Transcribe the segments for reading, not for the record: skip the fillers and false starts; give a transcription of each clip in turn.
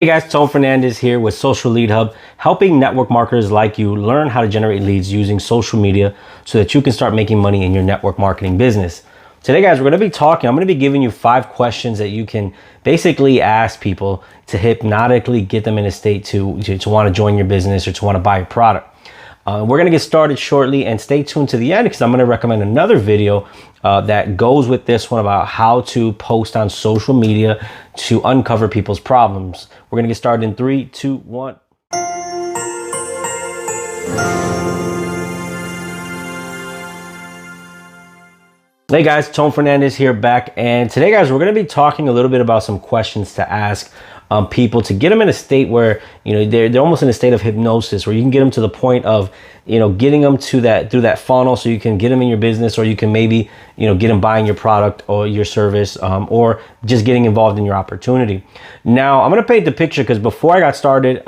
Hey guys, Tone Fernandez here with Social Lead Hub, helping network marketers like you learn how to generate leads using social media so that you can start making money in your network marketing business. Today guys, I'm going to be giving you 5 questions that you can basically ask people to hypnotically get them in a state to want to join your business or to want to buy a product. We're going to get started shortly, and stay tuned to the end because I'm going to recommend another video that goes with this one about how to post on social media to uncover people's problems. We're going to get started in 3, 2, 1. Hey guys, Tone Fernandez here back, and today guys, we're going to be talking a little bit about some questions to ask people to get them in a state where, you know, they're almost in a state of hypnosis, where you can get them to the point of, you know, getting them to that, through that funnel, so you can get them in your business, or you can maybe, you know, get them buying your product or your service, or just getting involved in your opportunity. Now, I'm going to paint the picture because before I got started,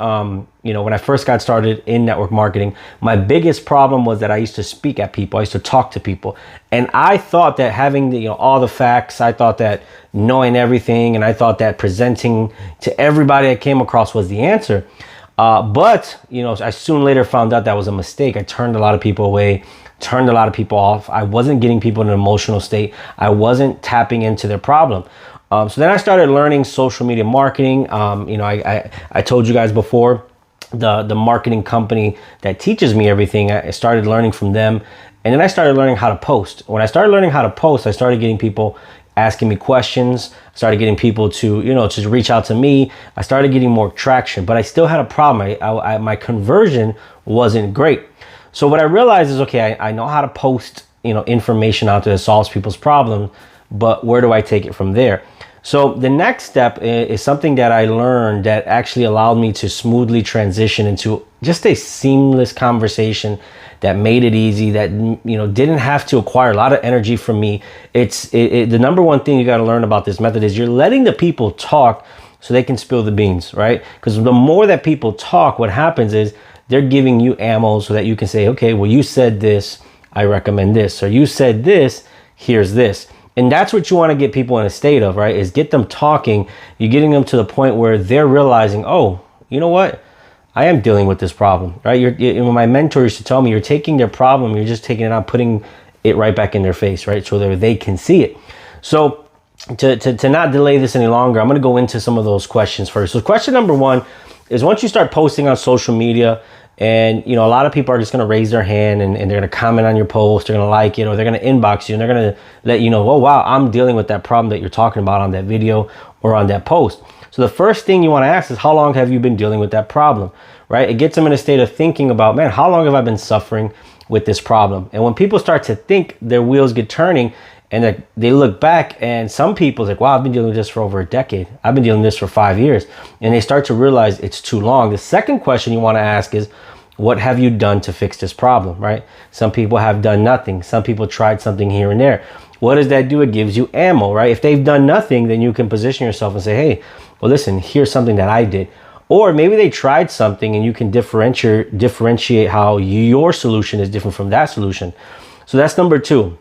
you know, when I first got started in network marketing, my biggest problem was that I used to speak at people. I used to talk to people, and I thought that having the, you know, all the facts, I thought that knowing everything, and I thought that presenting to everybody I came across was the answer. But, you know, I soon later found out that was a mistake. I turned a lot of people away, turned a lot of people off. I wasn't getting people in an emotional state. I wasn't tapping into their problem. So then I started learning social media marketing. You know, I told you guys before, the marketing company that teaches me everything, I started learning from them. And then I started learning how to post. When I started learning how to post, I started getting people asking me questions. I started getting people to, you know, to reach out to me. I started getting more traction, but I still had a problem. My conversion wasn't great. So what I realized is, okay, I know how to post, you know, information out there that solves people's problems, but where do I take it from there? So the next step is something that I learned that actually allowed me to smoothly transition into just a seamless conversation that made it easy, that, you know, didn't have to acquire a lot of energy from me. The number one thing you got to learn about this method is you're letting the people talk so they can spill the beans, right? Because the more that people talk, what happens is they're giving you ammo so that you can say, okay, well, you said this, I recommend this, or you said this, here's this. And that's what you want to get people in a state of, right? Is get them talking. You're getting them to the point where they're realizing, oh, you know what? I am dealing with this problem, right? My mentor used to tell me, you're taking their problem, you're just taking it out, putting it right back in their face, right? So that they can see it. So to not delay this any longer, I'm going to go into some of those questions first. So question number 1 is, once you start posting on social media, and, you know, a lot of people are just going to raise their hand and they're going to comment on your post, they're going to like it, or they're going to inbox you, and they're going to let you know, oh, wow, I'm dealing with that problem that you're talking about on that video or on that post. So the first thing you want to ask is, how long have you been dealing with that problem, right? It gets them in a state of thinking about, man, how long have I been suffering with this problem? And when people start to think, their wheels get turning, and they look back, and some people's like, wow, I've been dealing with this for over a decade. I've been dealing with this for 5 years. And they start to realize it's too long. The second question you want to ask is, what have you done to fix this problem, right? Some people have done nothing. Some people tried something here and there. What does that do? It gives you ammo, right? If they've done nothing, then you can position yourself and say, hey, well, listen, here's something that I did. Or maybe they tried something, and you can differentiate how your solution is different from that solution. So that's number 2.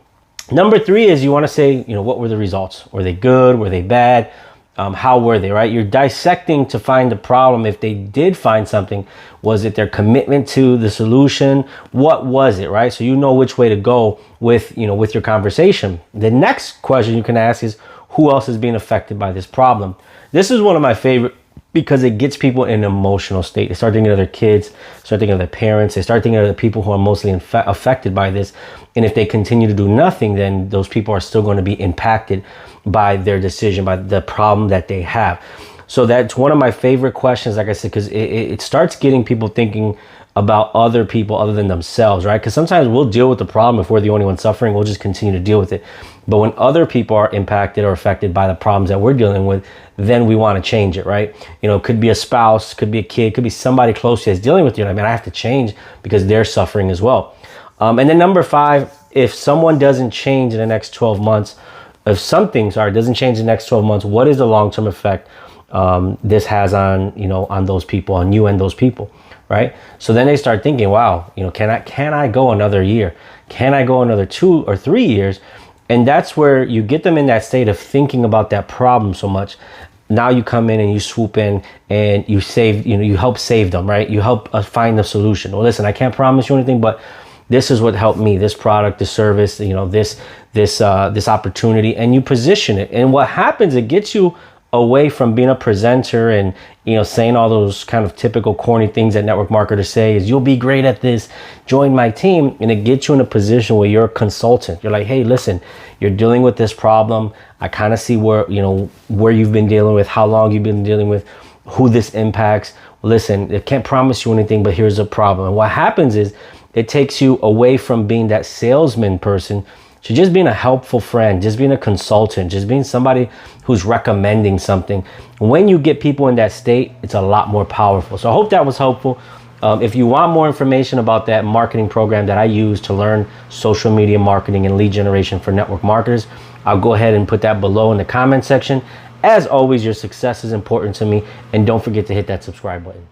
Number 3 is, you want to say, you know, what were the results? Were they good? Were they bad? How were they, right? You're dissecting to find the problem. If they did find something, was it their commitment to the solution? What was it, right? So you know which way to go with, you know, with your conversation. The next question you can ask is, who else is being affected by this problem? This is one of my favorite, because it gets people in an emotional state. They start thinking of their kids, start thinking of their parents, they start thinking of the people who are mostly affected by this. And if they continue to do nothing, then those people are still going to be impacted by their decision, by the problem that they have. So that's one of my favorite questions, like I said, because it starts getting people thinking about other people other than themselves, right? Because sometimes we'll deal with the problem. If we're the only one suffering, we'll just continue to deal with it. But when other people are impacted or affected by the problems that we're dealing with, then we want to change it, right? You know, it could be a spouse, could be a kid, could be somebody close to you that's dealing with you. I mean, I have to change because they're suffering as well. And then number 5, if someone doesn't change in the next 12 months, if something, doesn't change in the next 12 months, what is the long-term effect this has on, you know, on those people, on you and those people, right? So then they start thinking, wow, you know, can I go another year? Can I go another 2 or 3 years? And that's where you get them in that state of thinking about that problem so much. now you come in and you swoop in and you save, you help save them, right? You help us find the solution. Well, listen, I can't promise you anything, but this is what helped me, this product, this service, this opportunity, and you position it. And what happens, it gets you away from being a presenter and saying all those kind of typical corny things that network marketers say is, you'll be great at this, join my team. And it gets you in a position where you're a consultant. You're like, hey, listen, you're dealing with this problem. I kind of see where you've been dealing with, how long you've been dealing with, who this impacts. Listen, I can't promise you anything, but here's a problem. And what happens is it takes you away from being that salesman person to just being a helpful friend, just being a consultant, just being somebody who's recommending something. When you get people in that state, it's a lot more powerful. So I hope that was helpful. If you want more information about that marketing program that I use to learn social media marketing and lead generation for network marketers, I'll go ahead and put that below in the comment section. As always, your success is important to me, and don't forget to hit that subscribe button.